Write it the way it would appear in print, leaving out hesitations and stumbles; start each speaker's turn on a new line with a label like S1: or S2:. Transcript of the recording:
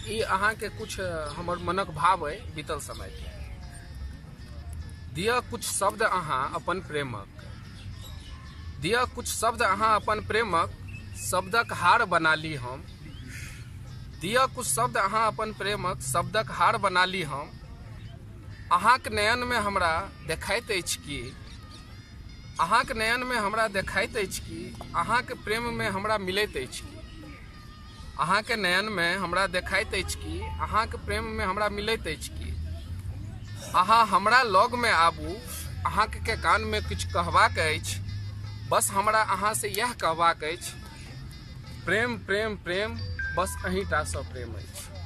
S1: ई अहाँ के कुछ हमर मनक भाव है बीतल समय के। दिया कुछ शब्द अहाँ अपन प्रेमक, दिया कुछ शब्द अहाँ अपन प्रेमक, शब्दक हार बना ली हम। दिया कुछ शब्द अहाँ अपन प्रेमक, शब्दक हार बना ली हम। अहाँक नयन में हमरा देखाइत अछि कि, अहाँक नयन में हमरा देखाइत अछि कि, अहाँक प्रेम में हमरा मिलैत अछि कि। अहाँके नयन में हमरा देखाइत अछि कि, अहाँके प्रेम में हमरा मिलैत अछि कि। अहाँ हमरा लग में आबू, अहाँके कान में किछु कहबाक अछि। बस हमरा अहाँ से यह कहबाक अछि, प्रेम प्रेम प्रेम, बस अहींटा सँ प्रेम अछि।